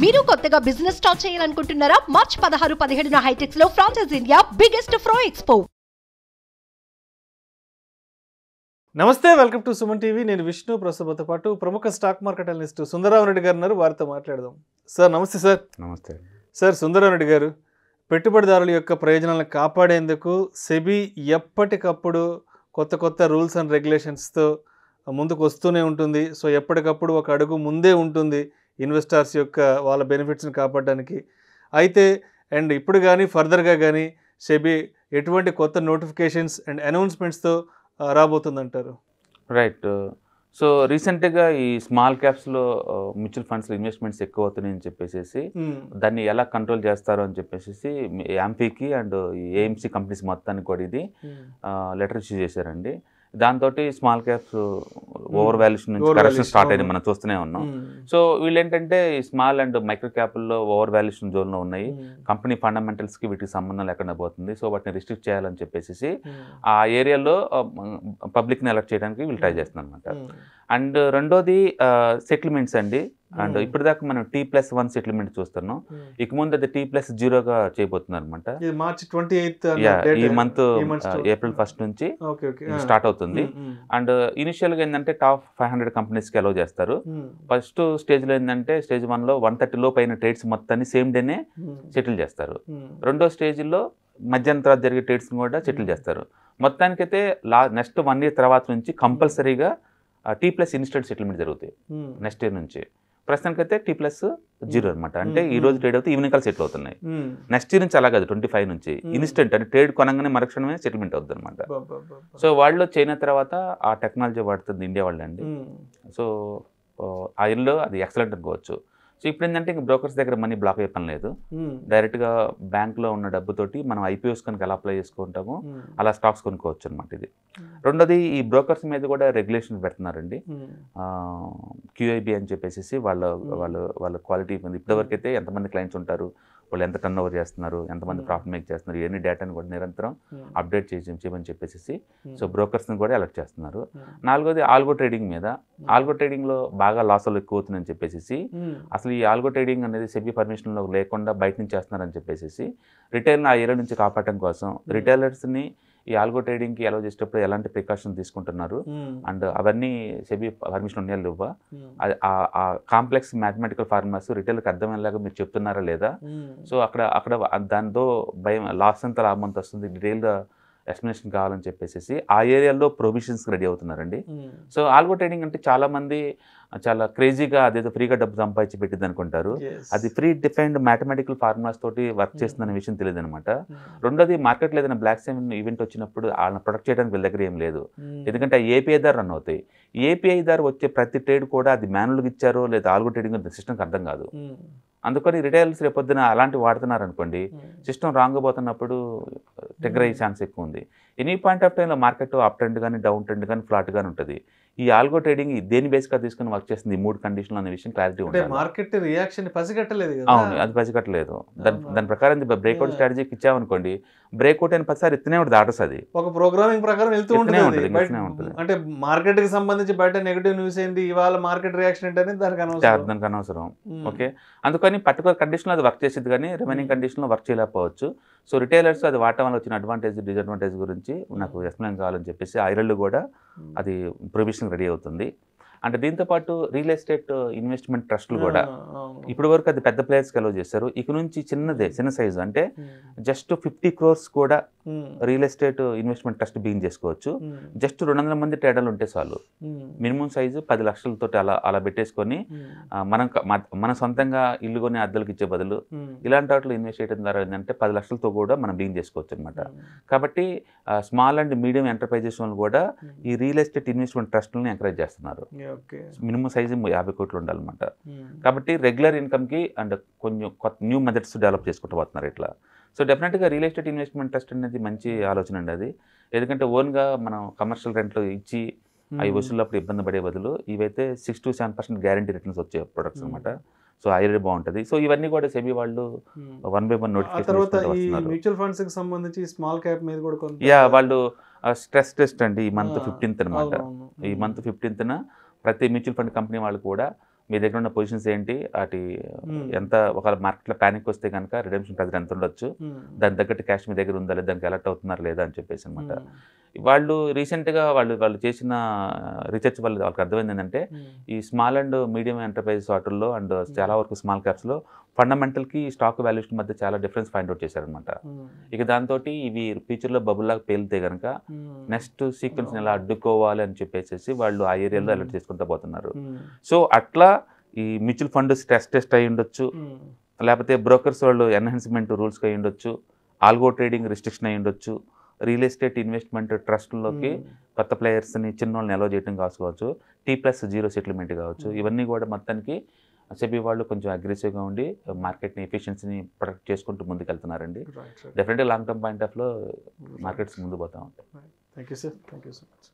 మీరు కొత్తగా business start చేయాలనుకుంటున్నారా? మార్చ్ 16-17 హైటెక్స్ లో ఫ్రాన్సెస్ ఇండియా బిగ్గెస్ట్ ఫ్రో ఎక్స్పో. నమస్తే, వెల్కమ్ టు సుమన్ టీవీ. నేను విష్ణు. ప్రస్తుతంతో పాటు ప్రముఖ stock market analyst Sundara Rao Reddy గారు ఉన్నారు. వారితో మాట్లాడదాం. సార్ నమస్తే. సార్ నమస్తే సార్. సుందరరావు రెడ్డి గారు, పెట్టుబడిదారుల యొక్క ప్రయోజనాలను కాపాడేందుకు సెబీ ఎప్పటికప్పుడు కొత్త కొత్త రూల్స్ అండ్ రెగ్యులేషన్స్తో ముందుకు వస్తూనే ఉంటుంది. సో ఎప్పటికప్పుడు ఒక అడుగు ముందే ఉంటుంది ఇన్వెస్టర్స్ యొక్క వాళ్ళ బెనిఫిట్స్ని కాపాడడానికి. అయితే అండ్ ఇప్పుడు కానీ ఫర్దర్గా కానీ సెబీ ఎటువంటి కొత్త నోటిఫికేషన్స్ అండ్ అనౌన్స్మెంట్స్తో రాబోతుందంటారు? రైట్. సో రీసెంట్గా ఈ స్మాల్ క్యాప్స్లో మ్యూచువల్ ఫండ్స్లో ఇన్వెస్ట్మెంట్స్ ఎక్కువ అవుతున్నాయని చెప్పేసి దాన్ని ఎలా కంట్రోల్ చేస్తారో అని చెప్పేసి యాంఫీకి అండ్ ఏఎంసీ కంపెనీస్ మొత్తానికి కూడా ఇది లెటర్ ఇష్యూ చేశారండి. దాంతో స్మాల్ క్యాప్స్ ఓవర్ వాల్యుయేషన్ నుంచి కరెక్షన్ స్టార్ట్ అయింది, మనం చూస్తూనే ఉన్నాం. సో వీళ్ళు ఏంటంటే ఈ స్మాల్ అండ్ మైక్రో క్యాప్ల్లో ఓవర్ వాల్యుయేషన్ జోన్లో ఉన్నాయి. కంపెనీ ఫండమెంటల్స్కి వీటికి సంబంధం లేకుండా పోతుంది. సో వాటిని రిస్ట్రిక్ట్ చేయాలని చెప్పేసి ఆ ఏరియాలో పబ్లిక్ని ఎలక్ట్ చేయడానికి వీళ్ళు ట్రై చేస్తున్నారు అనమాట. అండ్ రెండోది సెటిల్మెంట్స్ అండి. అండ్ ఇప్పుడు దాకా మనం T+1 సెటిల్మెంట్ చూస్తున్నాం. ఇక ముందు అది T+0గా చేయబోతున్నారు అనమాట. ఈ మంత్ ఏప్రిల్ 1 నుంచి స్టార్ట్ అవుతుంది. అండ్ ఇనిషియల్గా ఏంటంటే టాప్ 500 కంపెనీస్కి అలౌ చేస్తారు. ఫస్ట్ స్టేజ్లో ఏంటంటే స్టేజ్ 1లో 130 లోపు అయిన ట్రేడ్స్ మొత్తాన్ని సేమ్ డేనే సెటిల్ చేస్తారు. రెండో స్టేజ్లో మధ్యాహ్నం తర్వాత జరిగే ట్రేడ్స్ని కూడా సెటిల్ చేస్తారు. మొత్తానికైతే నెక్స్ట్ 1 year తర్వాత నుంచి కంపల్సరీగా T+ ఇన్స్టెంట్ సెటిల్మెంట్ జరుగుతాయి నెక్స్ట్ ఇయర్ నుంచి. ప్రస్తుతానికైతే T+0 అనమాట. అంటే ఈ రోజు ట్రేడ్ అవుతే ఈవినింగ్ కాల్ సెటిల్ అవుతున్నాయి. నెక్స్ట్ ఇయర్ నుంచి అలా కాదు, 25 నుంచి ఇన్స్టెంట్ అంటే ట్రేడ్ కొనగానే మరుక్షణమే సెటిల్మెంట్ అవుతుంది అనమాట. సో వాళ్ళు చైనా తర్వాత ఆ టెక్నాలజీ వాడుతుంది ఇండియా వాళ్ళండి. సో ఆ ఇయర్లో అది ఎక్సలెంట్ అనుకోవచ్చు. సో ఇప్పుడు ఏంటంటే ఇంక బ్రోకర్స్ దగ్గర మనీ బ్లాక్ అయ్యే పని లేదు. డైరెక్ట్గా బ్యాంక్లో ఉన్న డబ్బుతోటి మనం ఐపీఓస్ కనుక ఎలా అప్లై చేసుకుంటామో అలా స్టాక్స్ కొనుక్కోవచ్చు అనమాట. ఇది రెండోది, ఈ బ్రోకర్స్ మీద కూడా రెగ్యులేషన్ పెడుతున్నారండి. QIB అని చెప్పేసి వాళ్ళ క్వాలిటీ ఇప్పటివరకు అయితే ఎంతమంది క్లయింట్స్ ఉంటారు, వాళ్ళు ఎంత టర్న్ ఓవర్ చేస్తున్నారు, ఎంతమంది ప్రాఫిట్ మేక్ చేస్తున్నారు, ఇవన్నీ డేటాని కూడా నిరంతరం అప్డేట్ చేయమని చెప్పేసి సో బ్రోకర్స్ని కూడా అలర్ట్ చేస్తున్నారు. నాలుగోది ఆల్గో ట్రేడింగ్ మీద. ఆల్గో ట్రేడింగ్లో బాగా లాసులు ఎక్కువ అవుతుందని చెప్పేసి అసలు ఈ ఆల్గో ట్రేడింగ్ అనేది సెబీ పర్మిషన్లో లేకుండా బయట నుంచి చేస్తున్నారని చెప్పేసి రిటైల్ని ఆ ఏరియా నుంచి కాపాడటం కోసం రిటైలర్స్ని ఈ ఆల్గో ట్రేడింగ్కి అలౌ చేసేటప్పుడు ఎలాంటి ప్రికాషన్ తీసుకుంటున్నారు అండ్ అవన్నీ సెబీ పర్మిషన్ ఉన్నాయా లేవా, ఆ కాంప్లెక్స్ మ్యాథమెటికల్ ఫార్ములాస్ రిటైల్కి అర్థమయ్యేలాగా మీరు చెప్తున్నారా లేదా. సో అక్కడ దాంతో భయం లాస్ అంతా లాభం అంత వస్తుంది, డీటెయిల్గా ఎక్స్ప్లెనేషన్ కావాలని చెప్పేసి ఆ ఏరియాలో ప్రొవిజన్స్ రెడీ అవుతున్నారండి. సో ఆల్గో ట్రేడింగ్ అంటే చాలామంది చాలా క్రేజీగా అదేదో ఫ్రీగా డబ్బు సంపాదించి పెట్టింది అనుకుంటారు. అది ప్రీ డిఫైన్డ్ మ్యాథమెటికల్ ఫార్ములాస్ తోటి వర్క్ చేస్తుందనే విషయం తెలియదు అనమాట. రెండోది, మార్కెట్లో ఏదైనా బ్లాక్ సెవెన్ ఈవెంట్ వచ్చినప్పుడు వాళ్ళని ప్రొటెక్ట్ చేయడానికి వీళ్ళ దగ్గర ఏం లేదు. ఎందుకంటే ఏపీఐ ద్వారా రన్ అవుతాయి. ఏపీఐ ద్వారా వచ్చే ప్రతి ట్రేడ్ కూడా అది మాన్యువల్గా ఇచ్చారో లేదా ఆల్గో ట్రేడింగ్ సిస్టమ్కి అర్థం కాదు. అందుకని రిటైల్స్ రేపొద్దున అలాంటివి వాడుతున్నారు అనుకోండి, సిస్టమ్ రాంగ్ పోతున్నప్పుడు ట్రిగ్గర్ అయ్యే ఛాన్స్ ఎక్కువ ఉంది. ఎనీ పాయింట్ ఆఫ్ టైంలో మార్కెట్ అప్ ట్రెండ్ కానీ డౌన్ ట్రెండ్ కానీ ఫ్లాట్ కానీ ఉంటుంది. ఈ ఆల్గో ట్రేడింగ్ దేని బేస్గా తీసుకుని వర్క్ చేస్తుంది ఈ 3 కండిషన్లు అనే విషయం క్లారిటీ ఉంటుంది. మార్కెట్ రియాక్షన్ పసిగట్టలేదు. అవును, అది పసిగట్టలేదు. దాని ప్రకారం బ్రేక్అవుట్ స్ట్రాటజీకి ఇచ్చామనుకోండి, బ్రేక్అవుట్ అయిన ప్రతిసారి ఇస్తూనే ఉంటుంది ఆర్డర్స్. అది ఒక ప్రోగ్రామింగ్ ప్రకారం వెళ్తూ ఉంటుంది. అంటే మార్కెట్ కి సంబంధించి బయట నెగిటివ్ న్యూస్ ఏంటి, ఇవాళ మార్కెట్ రియాక్షన్ ఏంటని దానికి అనవసరం. ఓకే, అందుకని పర్టికులర్ కండిషన్లో అది వర్క్ చేసేది కానీ రిమైనింగ్ కండిషన్లో వర్క్ చేయలేకపోవచ్చు. సో రిటైలర్స్ అది వాడటం వల్ల వచ్చిన అడ్వాంటేజ్ డిసడ్వాంటేజ్ గురించి నాకు ఎక్స్ప్లెయిన్ కావాలని చెప్పేసి ఐరన్లు కూడా అది ప్రొవిజన్ రెడీ అవుతుంది. అంటే దీంతోపాటు రియల్ ఎస్టేట్ ఇన్వెస్ట్మెంట్ ట్రస్ట్లు కూడా ఇప్పటి వరకు అది పెద్ద ప్లేయర్స్కి అలౌ చేస్తారు. ఇక నుంచి చిన్న సైజు అంటే జస్ట్ 50 crores కూడా real estate investment trust begin చేసుకోవచ్చు. జస్ట్ 200 మంది ట్రేడర్లు ఉంటే చాలు. మినిమం సైజు 10 లక్షలతో అలా పెట్టేసుకొని మన సొంతంగా ఇల్లు కొని అద్దెలకు ఇచ్చే బదులు ఇలాంటి వాటిలో ఇన్వెస్ట్ చేయడం ద్వారా ఏంటంటే 10 లక్షలతో కూడా మనం బిగిన్ చేసుకోవచ్చు అనమాట. కాబట్టి స్మాల్ అండ్ మీడియం ఎంటర్ప్రైజెస్ వాళ్ళు కూడా ఈ రియల్ ఎస్టేట్ ఇన్వెస్ట్మెంట్ ట్రస్ట్లను ఎంకరేజ్ చేస్తున్నారు. మినిమం సైజు 50 కోట్లు ఉండాలన్నమాట. కాబట్టి రెగ్యులర్ ఇన్కమ్కి అండ్ కొంచెం కొత్త న్యూ మెథడ్స్ డెవలప్ చేసుకుంటూ పోతున్నారు ఇట్లా. సో డెఫినెట్గా రియల్ ఎస్టేట్ ఇన్వెస్ట్మెంట్ ట్రస్ట్ అనేది మంచి ఆలోచన అండి అది. ఎందుకంటే ఓన్గా మనం కమర్షియల్ రెంట్లో ఇచ్చి అవి వసూళ్ళప్పుడు ఇబ్బంది పడే బదులు ఇవైతే 6 to 7% గ్యారంటీ రిటర్న్స్ వచ్చే ప్రొడక్ట్స్ అనమాట. సో ఐడియా బాగుంటుంది. సో ఇవన్నీ కూడా సెబీ వాళ్ళు 1 by 1 నోటిఫికేషన్ వాళ్ళు స్ట్రెస్ టెస్ట్ అండి ఈ మంత్ 15th అనమాట. ఈ మంత్ 15th ప్రతి మ్యూచువల్ ఫండ్ కంపెనీ వాళ్ళు కూడా మీ దగ్గర ఉన్న పొజిషన్స్ ఏంటి, వాటి ఎంత ఒక మార్కెట్లో ప్యానిక్ వస్తే కనుక రిడెంప్షన్ ప్రెజర్ ఎంత ఉండొచ్చు, దాని తగ్గట్టు క్యాష్ మీ దగ్గర ఉందా లేదా, దానికి అలర్ట్ అవుతున్నారు లేదా అని చెప్పేసి అనమాట. వాళ్ళు రీసెంట్గా వాళ్ళు చేసిన రీసెర్చ్ వల్ల వాళ్ళకి అర్థమైంది ఏంటంటే ఈ స్మాల్ అండ్ మీడియం ఎంటర్ప్రైజెస్ వాటిల్లో అండ్ చాలా వరకు స్మాల్ క్యాప్స్లో ఫండమెంటల్కి స్టాక్ వాల్యుయేషన్ మధ్య చాలా డిఫరెన్స్ ఫైండ్ అవుట్ చేశారనమాట. ఇక దాంతో ఇవి ఫ్యూచర్లో బబుల్లాగా పేలితే కనుక నెక్స్ట్ సీక్వెన్స్ని ఎలా అడ్డుకోవాలి అని చెప్పేసి వాళ్ళు ఆ ఏరియాలో అలర్ట్ చేసుకుంటూ పోతున్నారు. సో అట్లా ఈ మ్యూచువల్ ఫండ్ స్ట్రెస్ టెస్ట్ అయ్యి ఉండొచ్చు, లేకపోతే బ్రోకర్స్ వాళ్ళు ఎన్హాన్స్మెంట్ రూల్స్కి అయ్యి ఉండొచ్చు, ఆల్గో ట్రేడింగ్ రిస్ట్రిక్షన్ అయ్యి ఉండొచ్చు, రియల్ ఎస్టేట్ ఇన్వెస్ట్మెంట్ ట్రస్ట్లోకి కొత్త ప్లేయర్స్ని చిన్న వాళ్ళని అలౌ చేయడం కావచ్చు, T+0 సెటిల్మెంట్ కావచ్చు. ఇవన్నీ కూడా మొత్తానికి సెబీ వాళ్ళు కొంచెం అగ్రెసివ్గా ఉండి మార్కెట్ని ఎఫిషియన్సీని ప్రొటెక్ట్ చేసుకుంటూ ముందుకెళ్తున్నారండి. డెఫినెట్గా లాంగ్ టర్మ్ పాయింట్ ఆఫ్లో మార్కెట్స్ ముందు పోతూ ఉంటాయి. Thank you sir, thank you so much.